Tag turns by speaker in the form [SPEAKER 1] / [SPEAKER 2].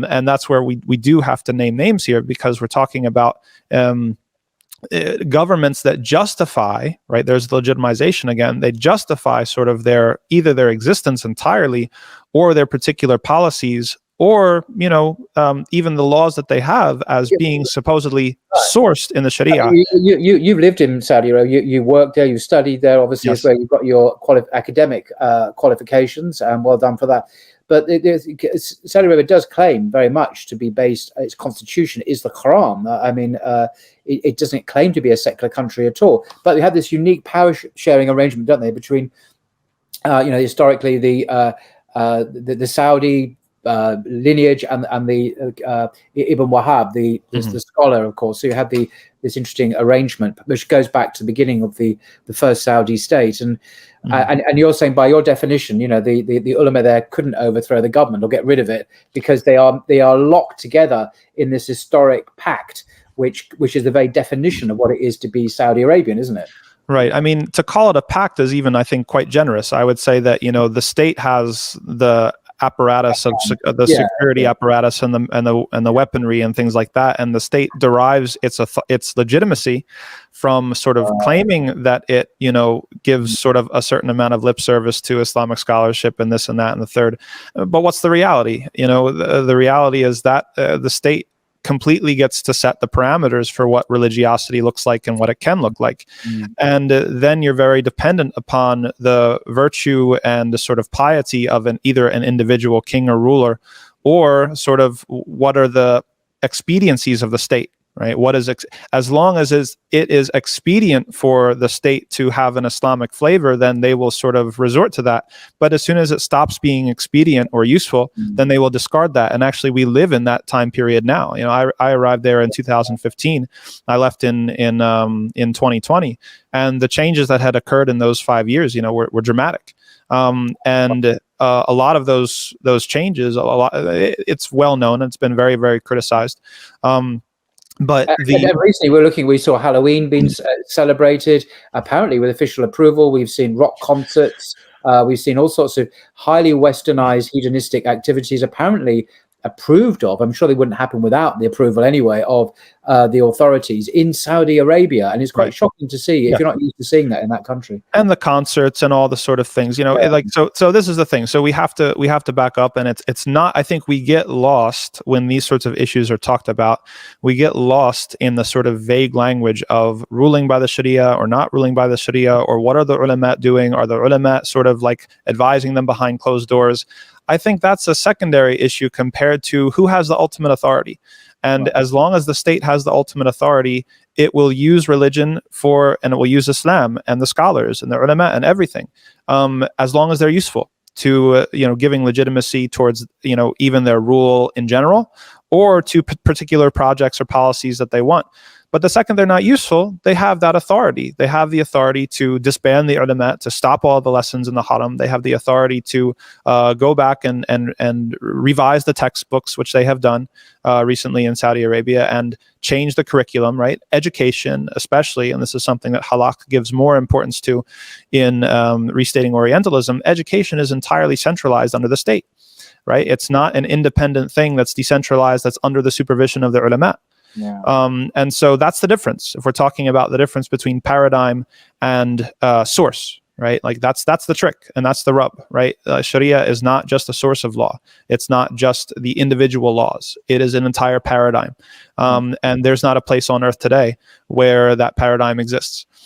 [SPEAKER 1] And that's where we do have to name names here, because we're talking about governments that justify, right? There's legitimization again. They justify sort of either their existence entirely, or their particular policies, or even the laws that they have as being supposedly sourced in the Sharia.
[SPEAKER 2] You've lived in Saudi Arabia. You worked there. You studied there. Obviously,
[SPEAKER 1] Yes.
[SPEAKER 2] is where you've got your academic qualifications, and well done for that. But Saudi Arabia does claim very much to be based. Its constitution is the Quran. I mean, it doesn't claim to be a secular country at all. But they have this unique power sharing arrangement, don't they, between historically the Saudi lineage and the Ibn Wahab, the scholar, of course. So you have this interesting arrangement, which goes back to the beginning of the first Saudi state. And you're saying, by your definition, the ulama there couldn't overthrow the government or get rid of it, because they are locked together in this historic pact, which is the very definition of what it is to be Saudi Arabian, isn't it?
[SPEAKER 1] Right. I mean, to call it a pact is even, I think, quite generous. I would say that the state has the apparatus of the security apparatus and the weaponry and things like that, and the state derives its legitimacy from sort of claiming that it gives sort of a certain amount of lip service to Islamic scholarship and this and that and the third. But what's the reality? The reality is that the state completely gets to set the parameters for what religiosity looks like and what it can look like. And then you're very dependent upon the virtue and the sort of piety of either an individual king or ruler, or sort of what are the expediencies of the state, right? What is as long as it is expedient for the state to have an Islamic flavor, then they will sort of resort to that. But as soon as it stops being expedient or useful, then they will discard that. And actually, we live in that time period now. I arrived there in 2015. I left in 2020, and the changes that had occurred in those 5 years, were dramatic. And a lot of those changes, it's well known. It's been very, very criticized. But
[SPEAKER 2] recently we saw Halloween being celebrated, apparently with official approval. We've seen rock concerts. We've seen all sorts of highly westernized hedonistic activities apparently approved of. I'm sure they wouldn't happen without the approval anyway of the authorities in Saudi Arabia. And it's quite shocking to see if you're not used to seeing that in that country.
[SPEAKER 1] And the concerts and all the sort of things, so this is the thing. So we have to back up, and it's not, I think we get lost when these sorts of issues are talked about. We get lost in the sort of vague language of ruling by the Sharia or not ruling by the Sharia, or what are the ulama doing? Are the ulama sort of like advising them behind closed doors? I think that's a secondary issue compared to who has the ultimate authority. And as long as the state has the ultimate authority, it will use religion and it will use Islam and the scholars and the ulama and everything, as long as they're useful to giving legitimacy towards even their rule in general, or to particular projects or policies that they want. But the second they're not useful, they have that authority. They have the authority to disband the ulama, to stop all the lessons in the haram. They have the authority to go back and revise the textbooks, which they have done recently in Saudi Arabia, and change the curriculum, right? Education, especially, and this is something that Halak gives more importance to in Restating Orientalism. Education is entirely centralized under the state, right? It's not an independent thing that's decentralized, that's under the supervision of the ulama.
[SPEAKER 2] Yeah.
[SPEAKER 1] And so that's the difference. If we're talking about the difference between paradigm and source, right? Like that's the trick, and that's the rub, right? Sharia is not just a source of law. It's not just the individual laws. It is an entire paradigm. And there's not a place on earth today where that paradigm exists.